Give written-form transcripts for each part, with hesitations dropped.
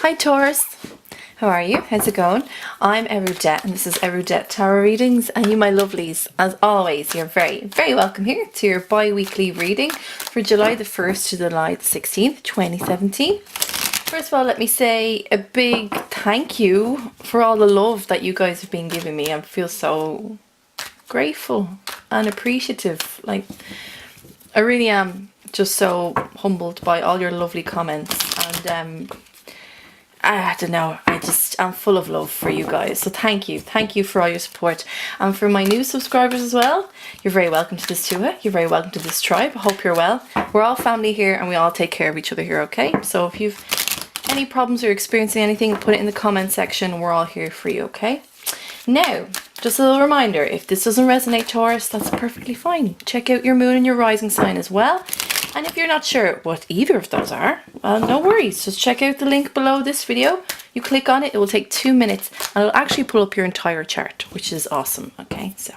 Hi Taurus, how are you? How's it going? I'm Eriu and this is Eriu Tarot Readings, and you my lovelies, as always, you're very welcome here to your bi-weekly reading for July the 1st to July the 16th, 2017. First of all, let me say a big thank you for all the love that you guys have been giving me. I feel so grateful and appreciative. Like, I really am just so humbled by all your lovely comments, and I don't know, I'm full of love for you guys. So thank you for all your support. And for my new subscribers as well, you're very welcome to this Tuatha. You're very welcome to this tribe. I hope you're well. We're all family here and we all take care of each other here, okay? So if you've any problems or experiencing anything, put it in the comment section. We're all here for you, okay? Now, just a little reminder, if this doesn't resonate, Taurus, that's perfectly fine. Check out your moon and your rising sign as well. And if you're not sure what either of those are, well, no worries. Just check out the link below this video. You click on it, it will take 2 minutes and it'll actually pull up your entire chart, which is awesome. Okay, so.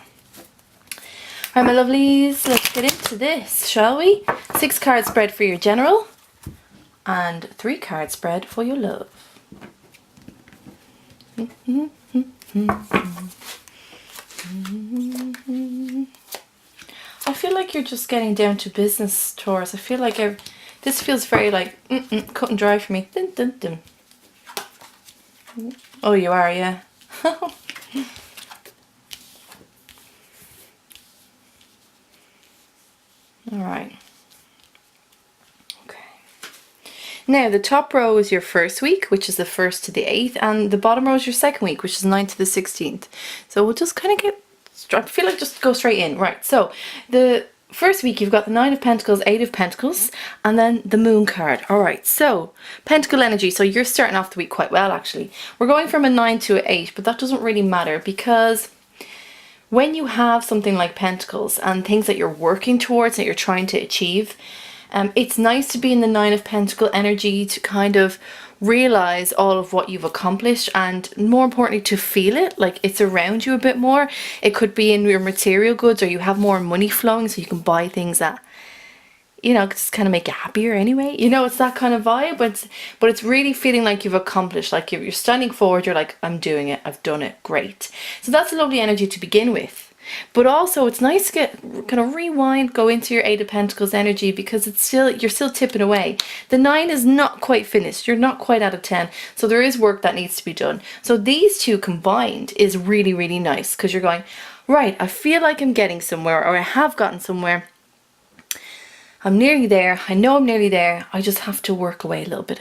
Alright, my lovelies, let's get into this, shall we? 6 card spread for your general and 3 card spread for your love. I feel like you're just getting down to business, Taurus. I feel like this feels very like cut and dry for me. Dun, dun, dun. Oh, you are, yeah. Alright. Okay. Now, the top row is your first week, which is the 1st to the 8th, and the bottom row is your second week, which is 9th to the 16th. So we'll just kind of I feel like just go straight in. Right, so the first week you've got the 9 of Pentacles, 8 of Pentacles, and then the Moon card. Alright, so Pentacle energy. So you're starting off the week quite well, actually. We're going from a 9 to an 8, but that doesn't really matter because when you have something like Pentacles and things that you're working towards, that you're trying to achieve, it's nice to be in the 9 of Pentacle energy to kind of realize all of what you've accomplished, and more importantly to feel it, like it's around you a bit more. It could be in your material goods, or you have more money flowing so you can buy things that, you know, just kind of make you happier anyway. You know, it's that kind of vibe, but it's really feeling like you've accomplished, like you're standing forward, you're like, I'm doing it, I've done it, great. So that's a lovely energy to begin with. But also it's nice to get kind of rewind, go into your 8 of Pentacles energy, because you're still tipping away. The 9 is not quite finished. You're not quite out of 10. So there is work that needs to be done. So these two combined is really, really nice, because you're going, right, I feel like I'm getting somewhere, or I have gotten somewhere. I'm nearly there. I know I'm nearly there. I just have to work away a little bit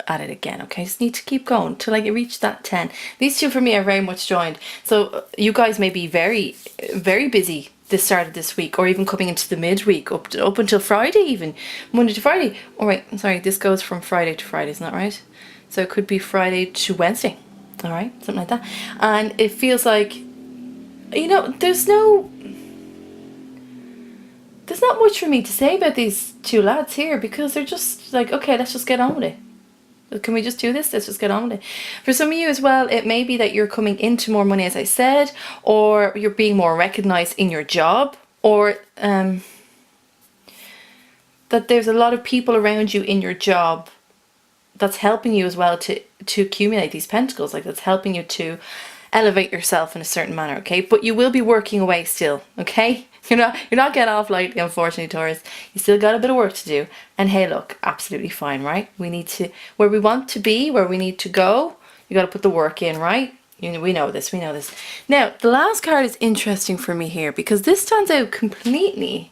at it again. Okay, I just need to keep going till I reach that 10. These two for me are very much joined. So you guys may be very busy this start of this week, or even coming into the midweek up until Friday, even Monday to Friday. All right, sorry, this goes from Friday to Friday, isn't that right? So it could be Friday to Wednesday. All right, something like that. And it feels like, you know, there's not much for me to say about these two lads here, because they're just like, okay, let's just get on with it. Can we just do this? Let's just get on with it. For some of you as well, it may be that you're coming into more money, as I said, or you're being more recognized in your job, or that there's a lot of people around you in your job that's helping you as well to accumulate these pentacles. Like, that's helping you to elevate yourself in a certain manner, okay? But you will be working away still, okay? You're not getting off lightly, unfortunately, Taurus. You still got a bit of work to do. And hey, look, absolutely fine, right? We need to, where we want to be, where we need to go, you got to put the work in, right? We know this, we know this. Now, the last card is interesting for me here, because this stands out completely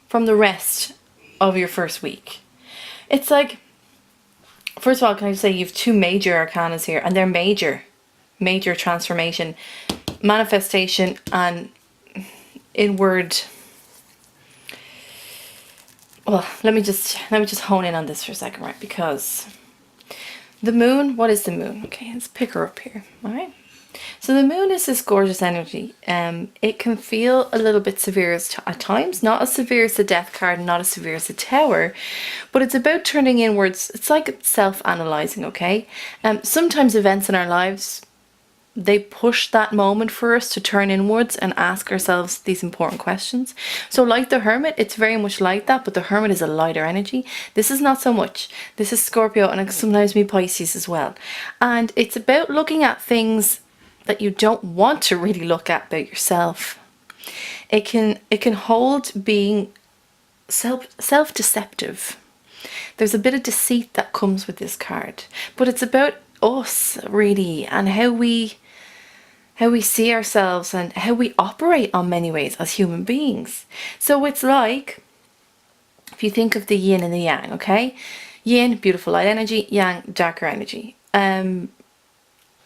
from the rest of your first week. It's like, first of all, can I just say you have 2 major arcanas here, and they're major transformation, manifestation, and inward. Well, let me just hone in on this for a second, right? Because the moon, what is the moon? Okay, let's pick her up here. All right, so the moon is this gorgeous energy. It can feel a little bit severe at times, not as severe as the Death card, not as severe as the Tower, but it's about turning inwards. It's like self-analyzing, okay? Sometimes events in our lives they push that moment for us to turn inwards and ask ourselves these important questions. So like the Hermit, it's very much like that, but the Hermit is a lighter energy. This is not so much. This is Scorpio, and sometimes me Pisces as well. And it's about looking at things that you don't want to really look at about yourself. It can hold being self-deceptive. There's a bit of deceit that comes with this card, but it's about us really, and how we see ourselves and how we operate on many ways as human beings. So it's like, if you think of the yin and the yang, okay? Yin, beautiful light energy, yang, darker energy.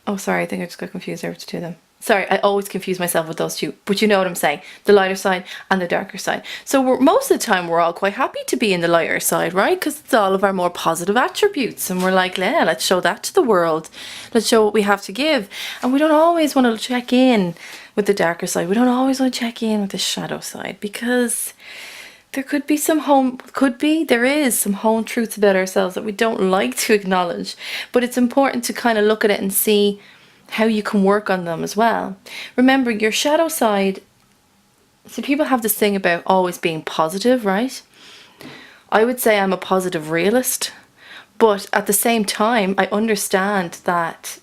Oh, sorry, I think I just got confused there with the two of them. Sorry, I always confuse myself with those two, but you know what I'm saying. The lighter side and the darker side. So most of the time we're all quite happy to be in the lighter side, right? Because it's all of our more positive attributes. And we're like, yeah, let's show that to the world. Let's show what we have to give. And we don't always want to check in with the darker side. We don't always want to check in with the shadow side, because there could be there is some home truths about ourselves that we don't like to acknowledge. But it's important to kind of look at it and see how you can work on them as well. Remember, your shadow side, so people have this thing about always being positive, right? I would say I'm a positive realist, but at the same time, I understand that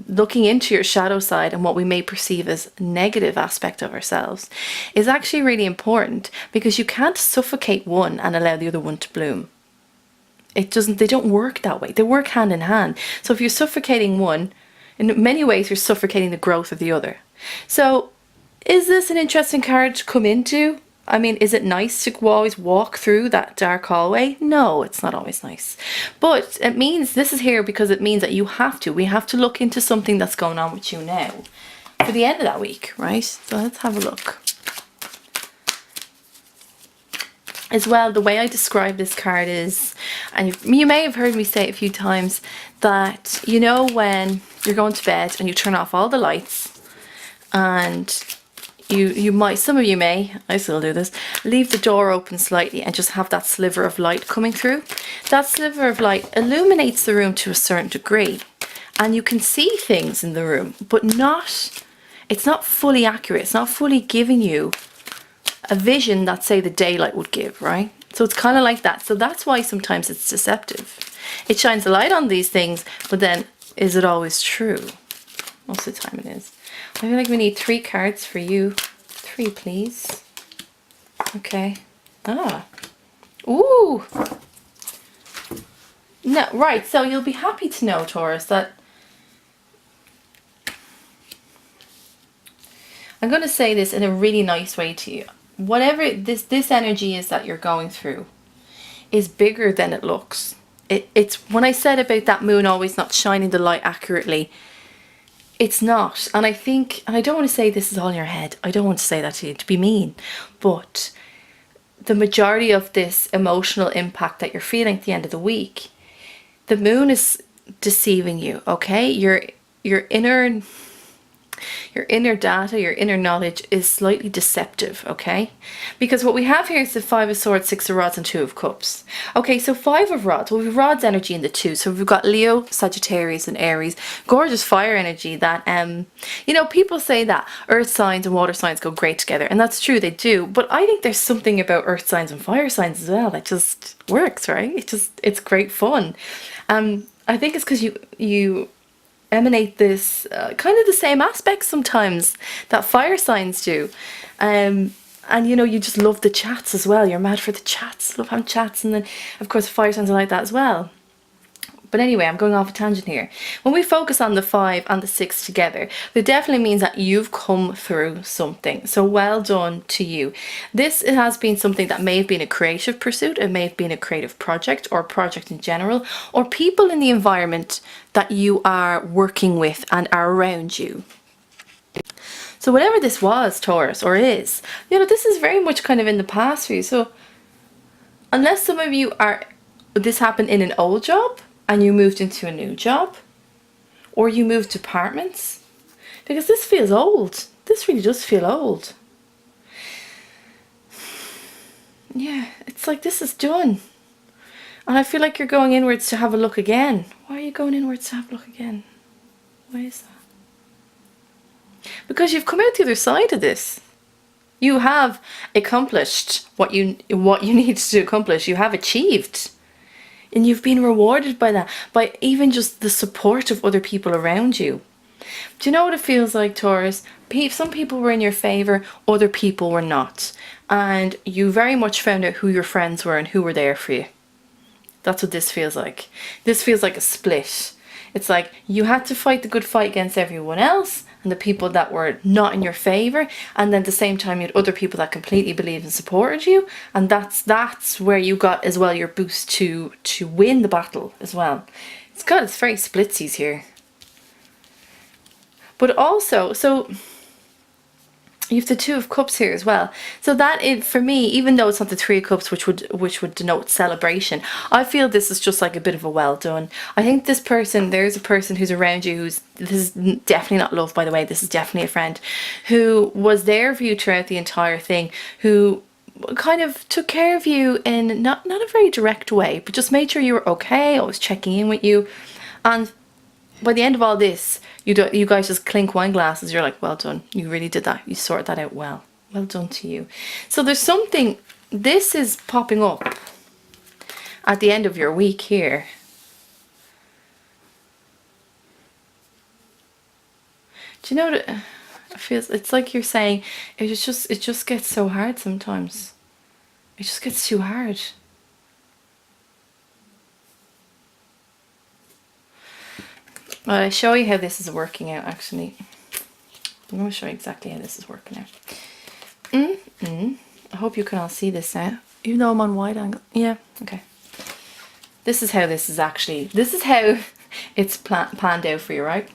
looking into your shadow side and what we may perceive as negative aspect of ourselves is actually really important, because you can't suffocate one and allow the other one to bloom. They don't work that way. They work hand in hand. So if you're suffocating one, in many ways you're suffocating the growth of the other. So is this an interesting card to come into? I mean, is it nice to always walk through that dark hallway? No, it's not always nice. But it means, this is here because it means that we have to look into something that's going on with you now for the end of that week, right? So let's have a look. As well, the way I describe this card is, and you may have heard me say it a few times, that you know when you're going to bed and you turn off all the lights, and you might, some of you may, I still do this, leave the door open slightly and just have that sliver of light coming through. That sliver of light illuminates the room to a certain degree, and you can see things in the room, but it's not fully accurate. It's not fully giving you a vision that, say, the daylight would give, right? So it's kind of like that. So that's why sometimes it's deceptive. It shines a light on these things, but then is it always true? Most of the time it is. I feel like we need 3 cards for you. 3, please. Okay. Ah. Ooh. No, right. So you'll be happy to know, Taurus, that I'm going to say this in a really nice way to you. Whatever this energy is that you're going through is bigger than it looks. It's when I said about that moon always not shining the light accurately, it's not. And I think, and I don't want to say this is all in your head. I don't want to say that to you to be mean, but the majority of this emotional impact that you're feeling at the end of the week, the moon is deceiving you, okay? Your inner data, your inner knowledge is slightly deceptive, okay? Because what we have here is the 5 of Swords, 6 of Rods, and 2 of Cups. Okay, so 5 of Rods, well, we've Rods energy in the 2. So we've got Leo, Sagittarius, and Aries. Gorgeous fire energy that, you know, people say that earth signs and water signs go great together. And that's true, they do. But I think there's something about earth signs and fire signs as well that just works, right? It's great fun. I think it's because you emanate this kind of the same aspects sometimes that fire signs do, and you know, you just love the chats as well. You're mad for the chats, love having chats, and then of course fire signs are like that as well. But anyway, I'm going off a tangent here. When we focus on the 5 and the 6 together, that definitely means that you've come through something. So well done to you. This has been something that may have been a creative pursuit, it may have been a creative project or a project in general, or people in the environment that you are working with and are around you. So whatever this was, Taurus, or is, you know, this is very much kind of in the past for you. So unless some of you this happened in an old job, and you moved into a new job, or you moved departments, because this feels old. This really does feel old. Yeah, it's like this is done. And I feel like you're going inwards to have a look again. Why are you going inwards to have a look again? Why is that? Because you've come out the other side of this. You have accomplished what you needed to accomplish. You have achieved. And you've been rewarded by that. By even just the support of other people around you. Do you know what it feels like, Taurus? Some people were in your favour, other people were not. And you very much found out who your friends were and who were there for you. That's what this feels like. This feels like a split. It's like you had to fight the good fight against everyone else and the people that were not in your favour, and then at the same time you had other people that completely believed and supported you, and that's where you got as well your boost to win the battle as well. It's very splitsies here. But also, so you have the Two of Cups here as well. So that is, for me, even though it's not the Three of Cups, which would denote celebration, I feel this is just like a bit of a well done. I think this person, there's a person who's around you this is definitely not love, by the way, this is definitely a friend, who was there for you throughout the entire thing, who kind of took care of you in not a very direct way, but just made sure you were okay, always checking in with you. And by the end of all this, you guys just clink wine glasses. You're like, well done. You really did that. You sorted that out well. Well done to you. So there's something, this is popping up at the end of your week here. Do you know what it feels? It's like you're saying, it just gets so hard sometimes. It just gets too hard. Well, I'll show you how this is working out, actually. I'm going to show you exactly how this is working out. I hope you can all see this now. Even though I'm on wide angle. Yeah, okay. This is how this is how it's planned out for you, right?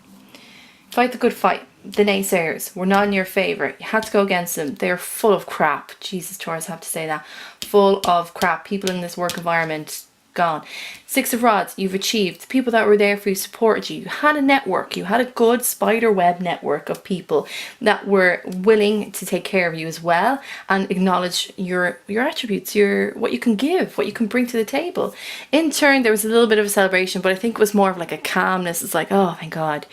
Fight the good fight. The naysayers were not in your favour. You had to go against them. They're full of crap. Jesus, Taurus, I have to say that. Full of crap. People in this work environment, gone. Six of Rods, you've achieved. The people that were there for you supported you. You had a network. You had a good spider web network of people that were willing to take care of you as well and acknowledge your attributes, what you can give, what you can bring to the table. In turn, there was a little bit of a celebration, but I think it was more of like a calmness. It's like, oh, thank God.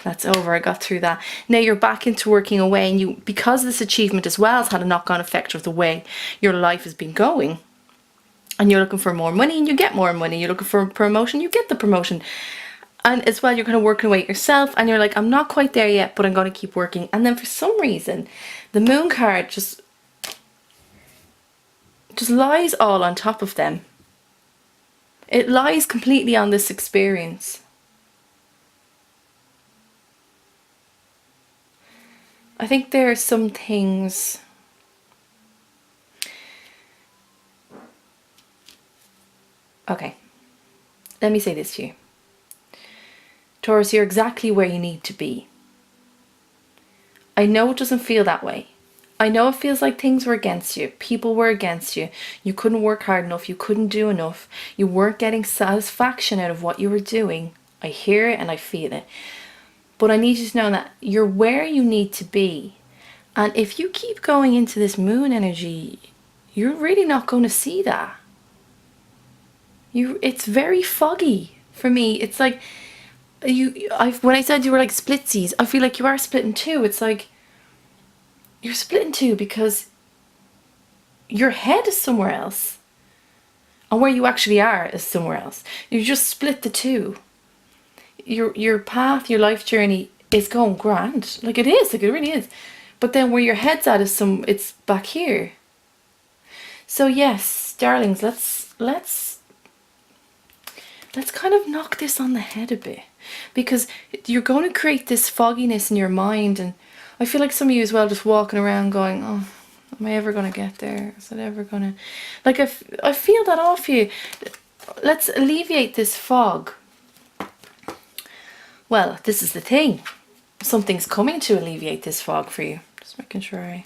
That's over. I got through that. Now you're back into working away, and you, because this achievement as well has had a knock-on effect of the way your life has been going. And you're looking for more money and you get more money. You're looking for a promotion, you get the promotion. And as well, you're kind of working away yourself and you're like, I'm not quite there yet, but I'm going to keep working. And then for some reason, the Moon card just lies all on top of them. It lies completely on this experience. I think there are some things... Okay, let me say this to you. Taurus, you're exactly where you need to be. I know it doesn't feel that way. I know it feels like things were against you. People were against you. You couldn't work hard enough. You couldn't do enough. You weren't getting satisfaction out of what you were doing. I hear it and I feel it. But I need you to know that you're where you need to be. And if you keep going into this Moon energy, you're really not going to see that. It's very foggy for me. It's like when I said you were like splitsies, I feel like you are split in two. It's like you're split in two because your head is somewhere else and where you actually are is somewhere else. You just split the two. Your path, your life journey is going grand. Like it is, like it really is. But then where your head's at is it's back here. So yes, darlings, let's kind of knock this on the head a bit, because you're going to create this fogginess in your mind, and I feel like some of you as well just walking around going, oh, am I ever going to get there? Is it ever going to... Like, I feel that off you. Let's alleviate this fog. Well, this is the thing. Something's coming to alleviate this fog for you. Just making sure I...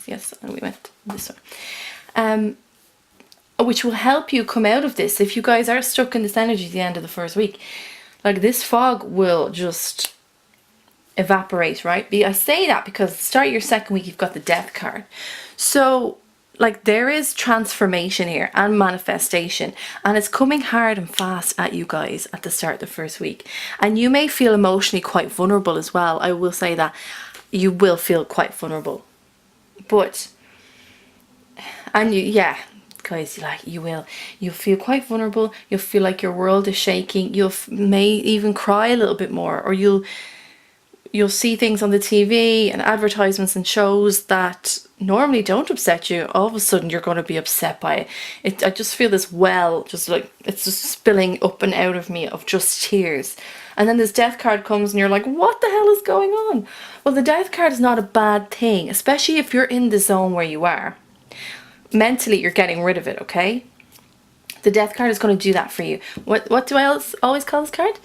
Yes, and we went this way. Which will help you come out of this. If you guys are stuck in this energy at the end of the first week, like this fog will just evaporate, right? I say that because at the start of your second week, you've got the Death card. So like there is transformation here and manifestation, and it's coming hard and fast at you guys at the start of the first week. And you may feel emotionally quite vulnerable as well. I will say that you will feel quite vulnerable, but yeah, guys, like you'll feel quite vulnerable. You'll feel like your world is shaking. You may even cry a little bit more, or you'll see things on the TV and advertisements and shows that normally don't upset you. All of a sudden you're going to be upset by it. I just feel this well, just like it's just spilling up and out of me of just tears. And then this death card comes and you're like, what the hell is going on? Well, the death card is not a bad thing, especially if you're in the zone where you are. Mentally, you're getting rid of it, okay? The death card is going to do that for you. What do I always call this card?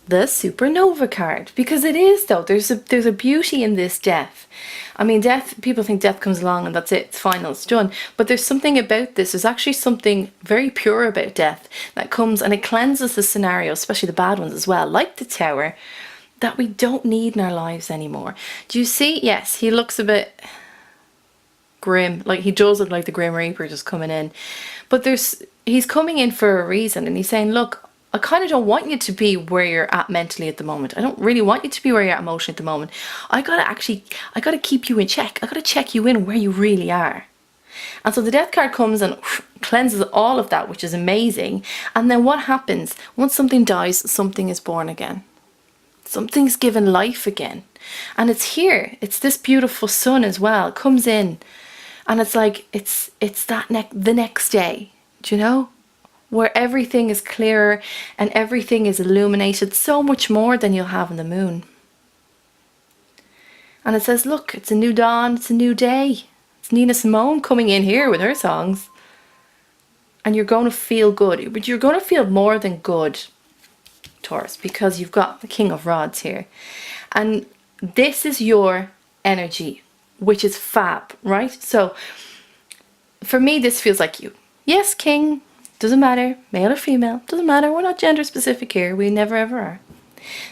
The supernova card, because it is, though. There's a beauty in this death. I mean, death, people think death comes along and that's it, it's final, it's done. But there's something about this. There's actually something very pure about death that comes and it cleanses the scenario, especially the bad ones as well, like the Tower, that we don't need in our lives anymore. Do you see? Yes, he looks a bit grim. Like, he does look like the Grim Reaper just coming in. But he's coming in for a reason, and he's saying, look, I kind of don't want you to be where you're at mentally at the moment. I don't really want you to be where you're at emotionally at the moment. I gotta keep you in check. I gotta check you in where you really are. And so the death card comes and cleanses all of that, which is amazing. And then what happens? Once something dies, something is born again. Something's given life again. And it's here. It's this beautiful sun as well. It comes in. And it's like, it's the next day. Do you know? Where everything is clearer and everything is illuminated so much more than you'll have in the moon. And it says, look, it's a new dawn, it's a new day. It's Nina Simone coming in here with her songs. And you're going to feel good. But you're going to feel more than good, Taurus, because you've got the King of Rods here. And this is your energy, which is fab, right? So for me, this feels like you. Yes, King. Doesn't matter, male or female, doesn't matter, we're not gender specific here, we never ever are.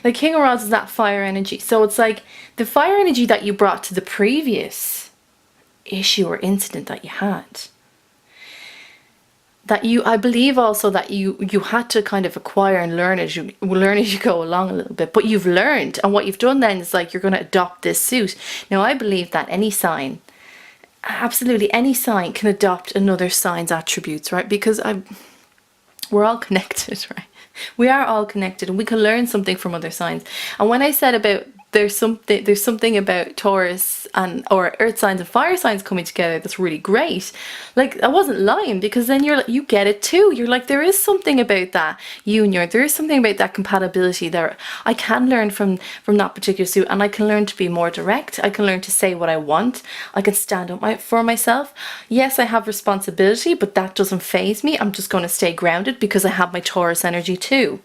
The King of Rods is that fire energy, so it's like the fire energy that you brought to the previous issue or incident that you had. That I believe also that you had to kind of acquire and learn as you go along a little bit, but you've learned, and what you've done then is like you're going to adopt this suit. Now I believe that any sign, absolutely any sign, can adopt another sign's attributes, right? Because we're all connected, right? We are all connected, and we can learn something from other signs. And when I said about there's something about Taurus or earth signs and fire signs coming together that's really great. Like, I wasn't lying, because then you get it too. You're like, there is something about that union. There is something about that compatibility there. I can learn from that particular suit, and I can learn to be more direct. I can learn to say what I want. I can stand up for myself. Yes, I have responsibility, but that doesn't faze me. I'm just going to stay grounded because I have my Taurus energy too.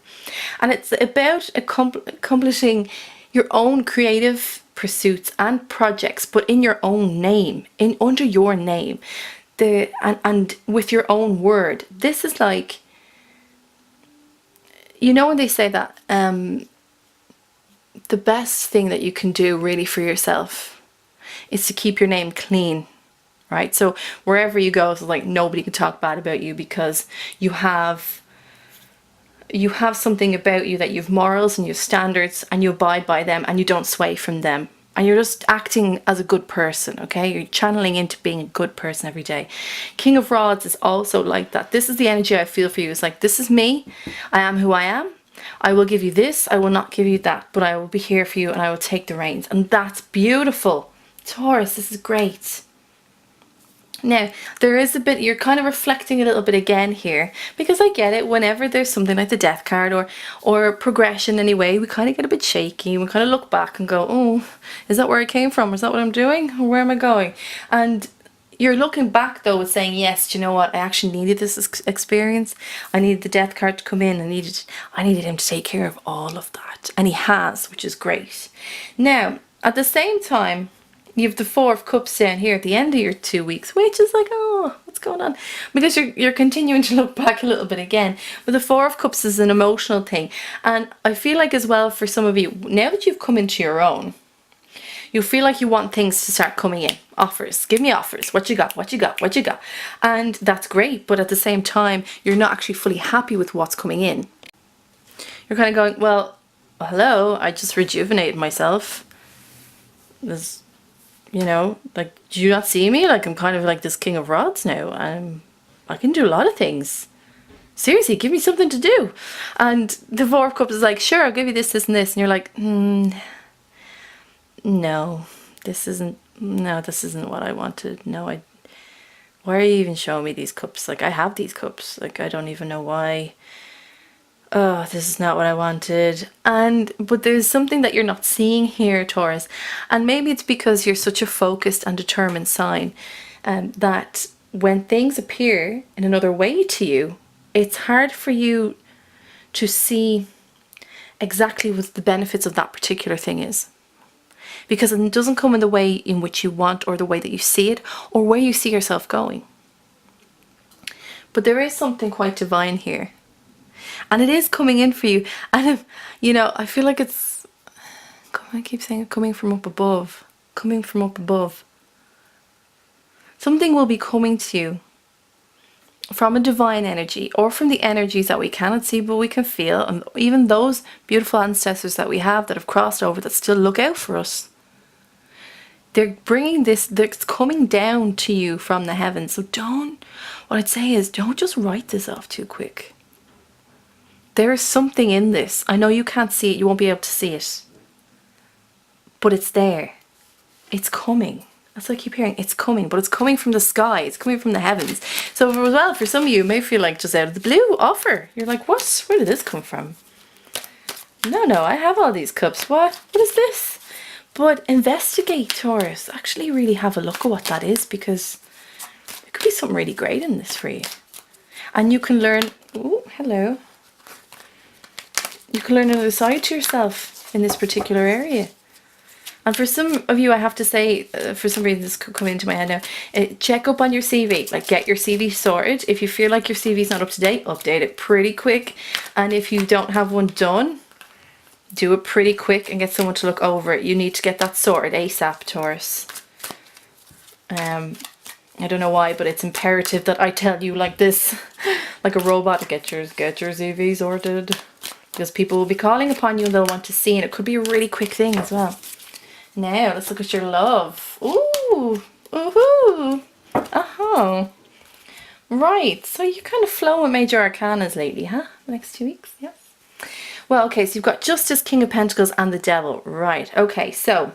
And it's about accomplishing your own creative pursuits and projects, but in your own name, under your name, and with your own word. This is like, you know, when they say that the best thing that you can do really for yourself is to keep your name clean, right? So wherever you go, it's like nobody can talk bad about you, because you have something about you, that you have morals and you have standards, and you abide by them, and you don't sway from them, and you're just acting as a good person, okay? You're channeling into being a good person every day. King of Rods is also like that. This is the energy I feel for you. It's like, this is me. I am who I am. I will give you this. I will not give you that, but I will be here for you, and I will take the reins. And that's beautiful. Taurus, this is great. Now, there is a bit, you're kind of reflecting a little bit again here, because I get it, whenever there's something like the death card or progression anyway, we kind of get a bit shaky. We kind of look back and go, oh, is that where I came from? Is that what I'm doing? Or where am I going? And you're looking back though and saying, yes, do you know what? I actually needed this experience. I needed the death card to come in. I needed him to take care of all of that. And he has, which is great. Now, at the same time, you have the Four of Cups down here at the end of your 2 weeks, which is like, oh, what's going on? Because you're continuing to look back a little bit again. But the Four of Cups is an emotional thing. And I feel like as well, for some of you, now that you've come into your own, You feel like you want things to start coming in. Offers. Give me offers. What you got? What you got? What you got? And that's great. But at the same time, you're not actually fully happy with what's coming in. You're kind of going, well, hello, I just rejuvenated myself. This, you know, like, do you not see me? Like, I'm kind of like this king of rods now. I can do a lot of things. Seriously, give me something to do. And the Four of Cups is like, sure, I'll give you this, this, and this. And you're like, no, this isn't what I wanted. No, why are you even showing me these cups? Like, I have these cups. Like, I don't even know why. Oh, this is not what I wanted. But there's something that you're not seeing here, Taurus. And maybe it's because you're such a focused and determined sign, that when things appear in another way to you, it's hard for you to see exactly what the benefits of that particular thing is. Because it doesn't come in the way in which you want, or the way that you see it, or where you see yourself going. But there is something quite divine here. And it is coming in for you. And, you know, I feel like it's, I keep saying, coming from up above. Coming from up above. Something will be coming to you from a divine energy, or from the energies that we cannot see but we can feel, and even those beautiful ancestors that we have that have crossed over, that still look out for us. They're bringing this, it's coming down to you from the heavens. So what I'd say is, don't just write this off too quick. There is something in this. I know you can't see it, you won't be able to see it, but it's there. It's coming. That's what I keep hearing. It's coming, but it's coming from the sky. It's coming from the heavens. So as well, for some of you, it may feel like just out of the blue offer. You're like, what? Where did this come from? No, I have all these cups. What is this? But investigate, Taurus. Actually really have a look at what that is, because there could be something really great in this for you. And you can learn, oh, hello. You can learn another side to yourself in this particular area. And for some of you, I have to say, for some reason this could come into my head now, check up on your CV. Like, get your CV sorted. If you feel like your CV is not up to date, update it pretty quick. And if you don't have one done, do it pretty quick and get someone to look over it. You need to get that sorted ASAP, Taurus. I don't know why, but it's imperative that I tell you like this, like a robot, to get your CV sorted. Because people will be calling upon you and they'll want to see, and it could be a really quick thing as well. Now, let's look at your love. Ooh, ooh, uh-huh. Right, so you kind of flow with major arcanas lately, huh? The next 2 weeks, yes. Well, okay, so you've got Justice, King of Pentacles, and the Devil. Right, okay, so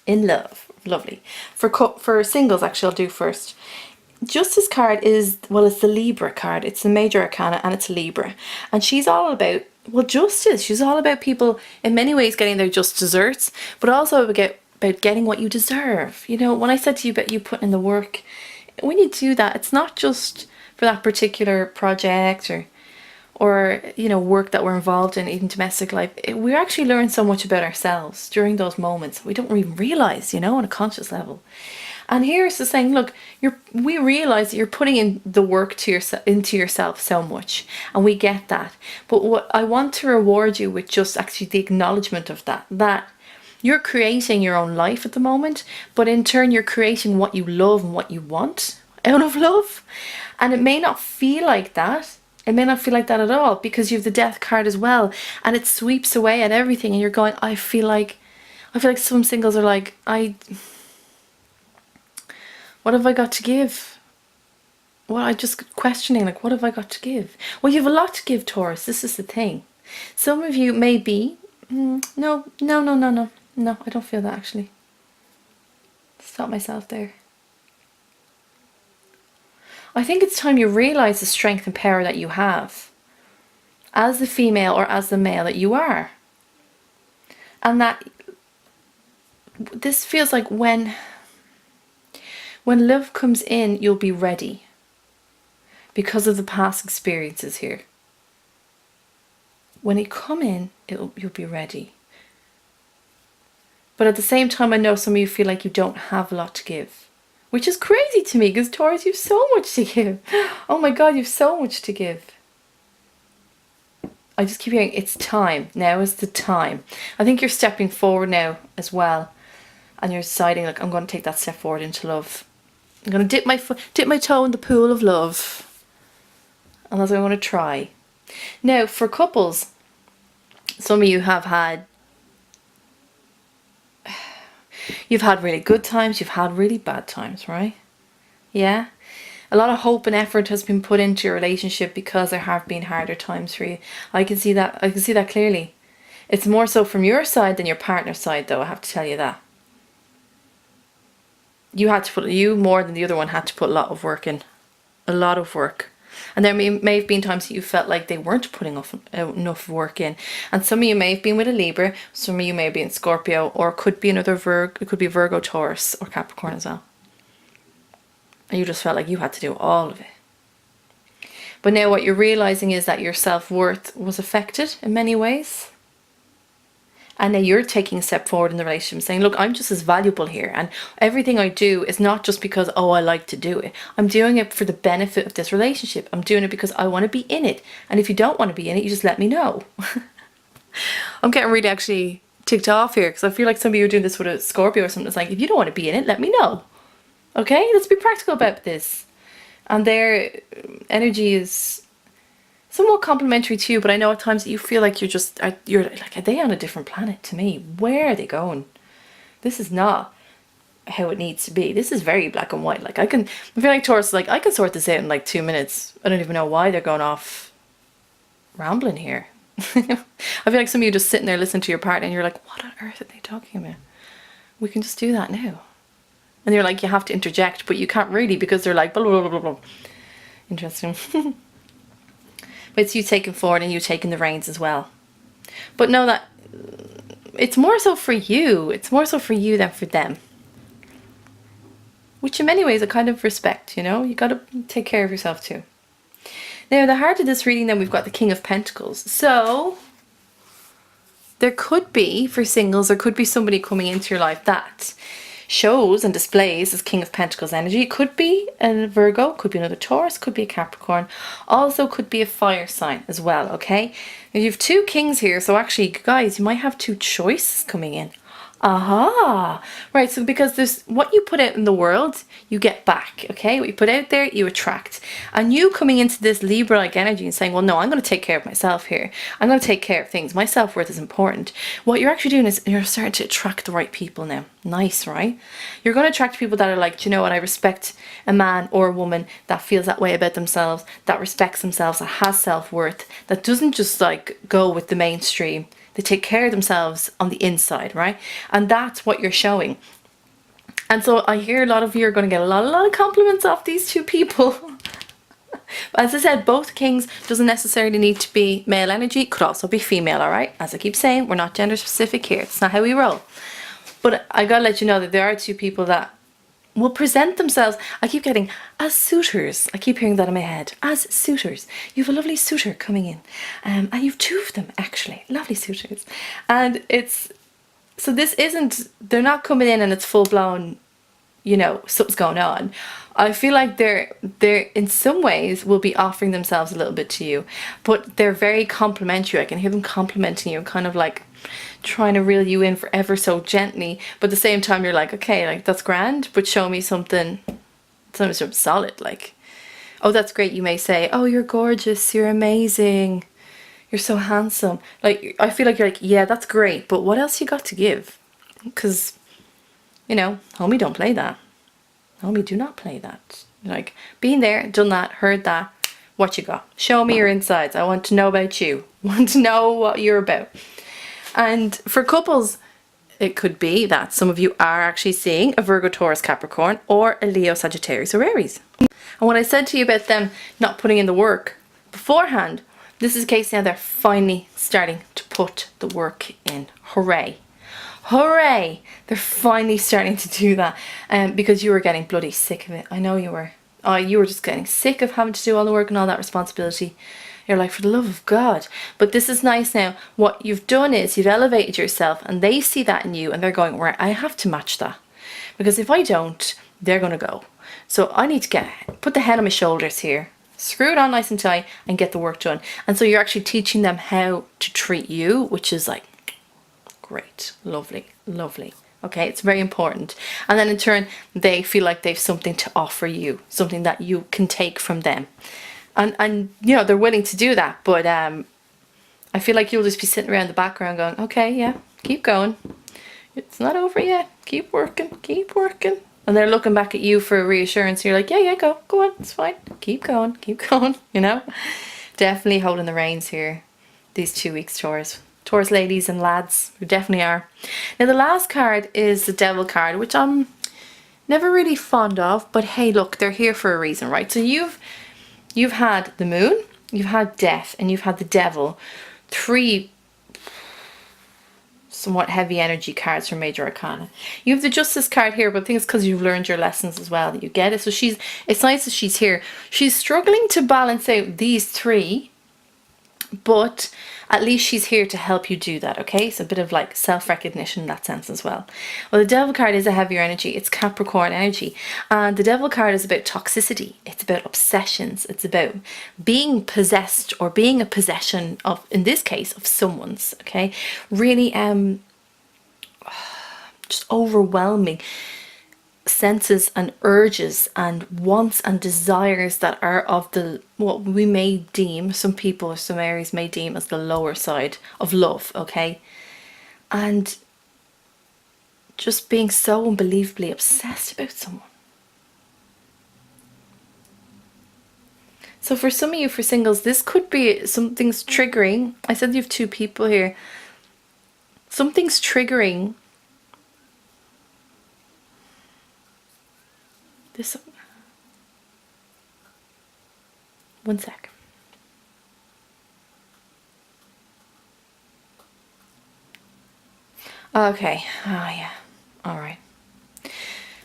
in love, lovely. For singles, actually, I'll do first. Justice card is, well, it's the Libra card. It's the major arcana, and it's Libra. And she's all about, well, justice. She's all about people in many ways getting their just desserts, but also about getting what you deserve. You know, when I said to you about you putting in the work, when you do that, it's not just for that particular project or you know, work that we're involved in, even domestic life. We actually learn so much about ourselves during those moments. We don't even realize, you know, on a conscious level. And here's the saying, look, we realize that you're putting in the work into yourself so much, and we get that. But what I want to reward you with, just actually the acknowledgement of that you're creating your own life at the moment, but in turn you're creating what you love and what you want out of love. And it may not feel like that. It may not feel like that at all, because you have the Death card as well, and it sweeps away at everything, and you're going, I feel like some singles are like, what have I got to give? Well, I'm just questioning, like, what have I got to give? Well, you have a lot to give, Taurus. This is the thing. Some of you may be, no, I don't feel that, actually. Stop myself there. I think it's time you realize the strength and power that you have as the female or as the male that you are. And that this feels like when love comes in, you'll be ready because of the past experiences here. When it come in, you'll be ready. But at the same time, I know some of you feel like you don't have a lot to give, which is crazy to me, because Taurus, you have so much to give. Oh my God, you have so much to give. I just keep hearing, it's time. Now is the time. I think you're stepping forward now as well. and you're deciding like, I'm going to take that step forward into love. I'm going to dip my toe in the pool of love, and that's what I want to try. Now, for couples, some of you you've had really good times, you've had really bad times, right? Yeah. A lot of hope and effort has been put into your relationship because there have been harder times for you. I can see that clearly. It's more so from your side than your partner's side, though, I have to tell you that. You more than the other one had to put a lot of work in. A lot of work. And there may have been times that you felt like they weren't putting enough work in. And some of you may have been with a Libra, some of you may be in Scorpio, or it could be another it could be Virgo, Taurus, or Capricorn as well. And you just felt like you had to do all of it. But now what you're realizing is that your self-worth was affected in many ways. And now you're taking a step forward in the relationship, saying, look, I'm just as valuable here. And everything I do is not just because, oh, I like to do it. I'm doing it for the benefit of this relationship. I'm doing it because I want to be in it. And if you don't want to be in it, you just let me know. I'm getting really actually ticked off here because I feel like some of you are doing this with a Scorpio or something. It's like, if you don't want to be in it, let me know. Okay, let's be practical about this. And their energy is somewhat complimentary to you, but I know at times that you feel like you're like, are they on a different planet to me? Where are they going? This is not how it needs to be. This is very black and white. Like I feel like Taurus, like I can sort this out in like 2 minutes. I don't even know why they're going off rambling here. I feel like some of you just sitting there listening to your partner and you're like, what on earth are they talking about? We can just do that now. And you're like, you have to interject, but you can't really because they're like, blah, blah, blah, blah, blah. Interesting. But it's you taking forward and you taking the reins as well. But know that it's more so for you. It's more so for you than for them. Which in many ways I kind of respect, you know. You got to take care of yourself too. Now, the heart of this reading then we've got the King of Pentacles. So there could be, for singles, there could be somebody coming into your life that shows and displays as King of Pentacles energy. It could be a Virgo, could be another Taurus, could be a Capricorn, also could be a fire sign as well, okay? And you have two kings here, so actually, guys, you might have two choices coming in. Aha! Right, so because there's what you put out in the world, you get back, okay? What you put out there, you attract. And you coming into this Libra-like energy and saying, well, no, I'm going to take care of myself here. I'm going to take care of things. My self-worth is important. What you're actually doing is you're starting to attract the right people now. Nice, right? You're going to attract people that are like, do you know what? I respect a man or a woman that feels that way about themselves, that respects themselves, that has self-worth, that doesn't just like go with the mainstream. They take care of themselves on the inside, right? And that's what you're showing. And so I hear a lot of you are going to get a lot of compliments off these two people. As I said, both kings doesn't necessarily need to be male energy. It could also be female, all right? As I keep saying, we're not gender specific here. It's not how we roll. But I got to let you know that there are two people that will present themselves. I keep getting as suitors. I keep hearing that in my head. As suitors. You have a lovely suitor coming in. And you've two of them, actually. Lovely suitors. And it's... So this isn't... They're not coming in and it's full-blown, you know, something's going on. I feel like they're in some ways will be offering themselves a little bit to you. But they're very complimentary. I can hear them complimenting you, kind of like trying to reel you in for ever so gently, but at the same time you're like, okay, like that's grand, but show me something solid. Like, oh, that's great. You may say, oh, you're gorgeous, you're amazing, you're so handsome. Like, I feel like you're like, yeah, that's great, but what else you got to give? Because, you know, homie, don't play that. Homie, do not play that. Like, been there, done that, heard that. What you got? Show me your insides. I want to know about you. I want to know what you're about. And for couples, it could be that some of you are actually seeing a Virgo, Taurus, Capricorn, or a Leo, Sagittarius, or Aries. And what I said to you about them not putting in the work beforehand, this is the case now. They're finally starting to put the work in. Hooray. Hooray! They're finally starting to do that. Because you were getting bloody sick of it. I know you were. Oh, you were just getting sick of having to do all the work and all that responsibility. You're like, for the love of God. But this is nice now. What you've done is you've elevated yourself and they see that in you and they're going, right, I have to match that. Because if I don't, they're going to go. So I need to put the head on my shoulders here, screw it on nice and tight and get the work done. And so you're actually teaching them how to treat you, which is like, great, lovely, lovely. Okay, it's very important. And then in turn, they feel like they've something to offer you, something that you can take from them. And you know, they're willing to do that, but I feel like you'll just be sitting around the background going, okay, yeah, keep going. It's not over yet. Keep working, keep working. And they're looking back at you for reassurance. You're like, yeah, go on, it's fine. Keep going, you know? Definitely holding the reins here these 2 weeks, Taurus ladies and lads, who definitely are. Now the last card is the Devil card, which I'm never really fond of, but hey, look, they're here for a reason, right? So you've had the Moon, you've had Death, and you've had the Devil. 3 somewhat heavy energy cards from Major Arcana. You have the Justice card here, but I think it's because you've learned your lessons as well that you get it. So it's nice that she's here. She's struggling to balance out these 3, but at least she's here to help you do that, okay? So a bit of like self-recognition in that sense as well. Well, the Devil card is a heavier energy. It's Capricorn energy. And the Devil card is about toxicity. It's about obsessions. It's about being possessed or being a possession of, in this case, of someone's, okay? Really just overwhelming senses and urges and wants and desires that are of the what we may deem, some people or some Aries may deem as the lower side of love, okay? And just being so unbelievably obsessed about someone. So for some of you, for singles, this could be something's triggering. I said you have 2 people here. Something's triggering this. One sec. Okay. Oh, yeah. All right.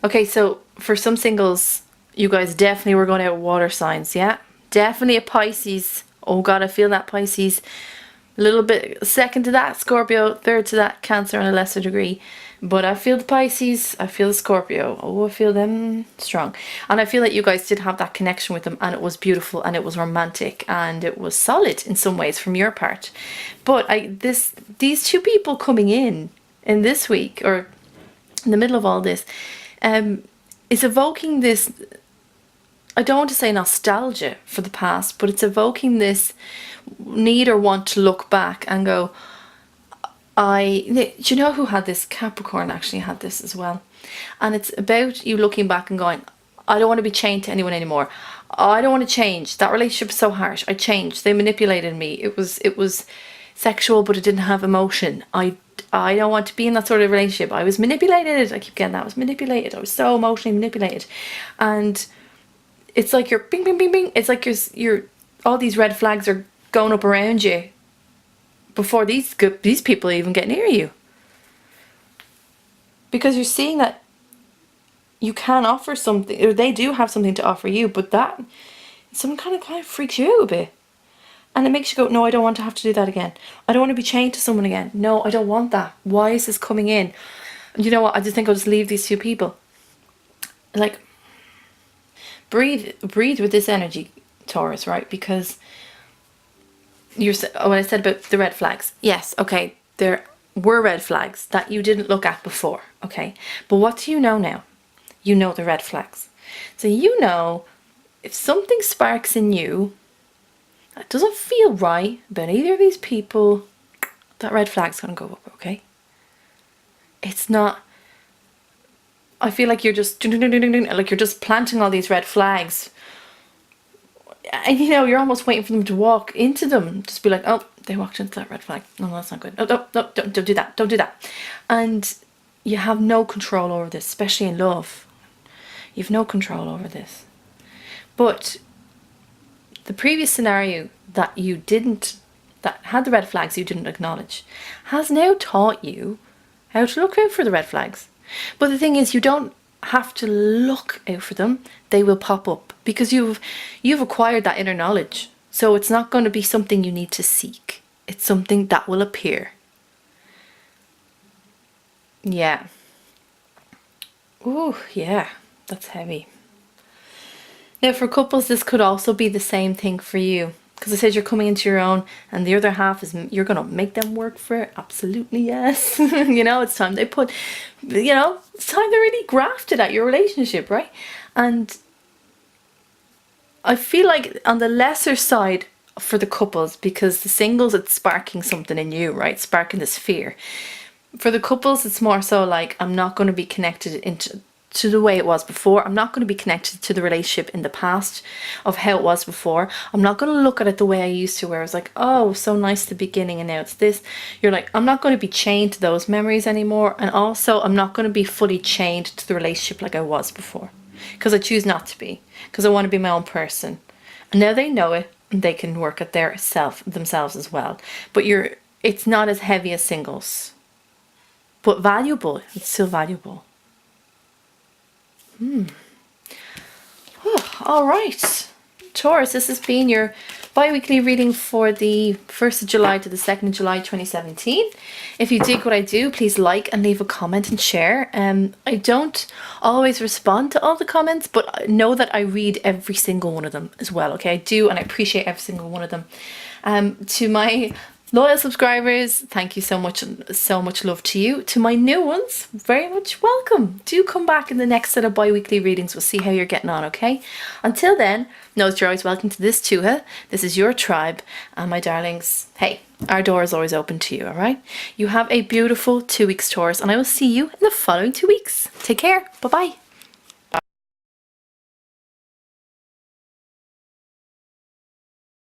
Okay, so for some singles, you guys definitely were going out water signs, yeah? Definitely a Pisces. Oh, God, I feel that Pisces. A little bit second to that, Scorpio. Third to that, Cancer on a lesser degree. But I feel the Pisces, I feel the Scorpio. Oh, I feel them strong. And I feel that you guys did have that connection with them, and it was beautiful and it was romantic and it was solid in some ways from your part. But these 2 people coming in this week, or in the middle of all this, is evoking this, I don't want to say nostalgia for the past, but it's evoking this need or want to look back and go, do you know who had this? Capricorn actually had this as well. And it's about you looking back and going, I don't want to be chained to anyone anymore. I don't want to change. That relationship is so harsh. I changed. They manipulated me. It was sexual, but it didn't have emotion. I don't want to be in that sort of relationship. I was manipulated. I keep getting that. I was manipulated. I was so emotionally manipulated. And it's like you're bing, bing, bing, bing. It's like you're all these red flags are going up around you before these people even get near you. Because you're seeing that you can offer something, or they do have something to offer you, but that some kind of freaks you out a bit. And it makes you go, no, I don't want to have to do that again. I don't want to be chained to someone again. No, I don't want that. Why is this coming in? And you know what? I just think I'll just leave these 2 people. Like, breathe with this energy, Taurus, right? Because when I said about the red flags, yes, okay, there were red flags that you didn't look at before, okay? But what do you know now? You know the red flags. So you know if something sparks in you that doesn't feel right about either of these people, that red flag's gonna go up, okay? It's not, I feel like you're just planting all these red flags. And you know, you're almost waiting for them to walk into them. Just be like, oh, they walked into that red flag. No, that's not good. No, don't do that. Don't do that. And you have no control over this, especially in love. You've no control over this. But the previous scenario that had the red flags you didn't acknowledge has now taught you how to look out for the red flags. But the thing is, you don't have to look out for them. They will pop up because you've acquired that inner knowledge. So it's not going to be something you need to seek. It's something that will appear. Yeah. Ooh, yeah. That's heavy. Now for couples, this could also be the same thing for you. Because I said you're coming into your own, and the other half is you're going to make them work for it. Absolutely, yes. You know, it's time they put, you know, it's time they really grafted at your relationship, right? And I feel like on the lesser side for the couples, because the singles, it's sparking something in you, right? Sparking this fear. For the couples, it's more so like, I'm not going to be connected to the way it was before. I'm not going to be connected to the relationship in the past of how it was before. I'm not going to look at it the way I used to, where I was like, oh, so nice at the beginning and now it's this. You're like, I'm not going to be chained to those memories anymore. And also, I'm not going to be fully chained to the relationship like I was before. Because I choose not to be. Because I want to be my own person. And now they know it, and they can work at themselves as well. But it's not as heavy as singles. But valuable. It's still valuable. All right, Taurus, this has been your bi-weekly reading for the 1st of July to the 2nd of July 2017. If you dig what I do, please like and leave a comment and share. I don't always respond to all the comments, but know that I read every single one of them as well, okay? I do, and I appreciate every single one of them. To my loyal subscribers, thank you so much love to you. To my new ones, very much welcome. Do come back in the next set of bi-weekly readings. We'll see how you're getting on, okay? Until then, know that you're always welcome to this Tuatha. This is your tribe, and my darlings, hey, our door is always open to you, all right? You have a beautiful 2 weeks, Taurus, and I will see you in the following 2 weeks. Take care. Bye-bye.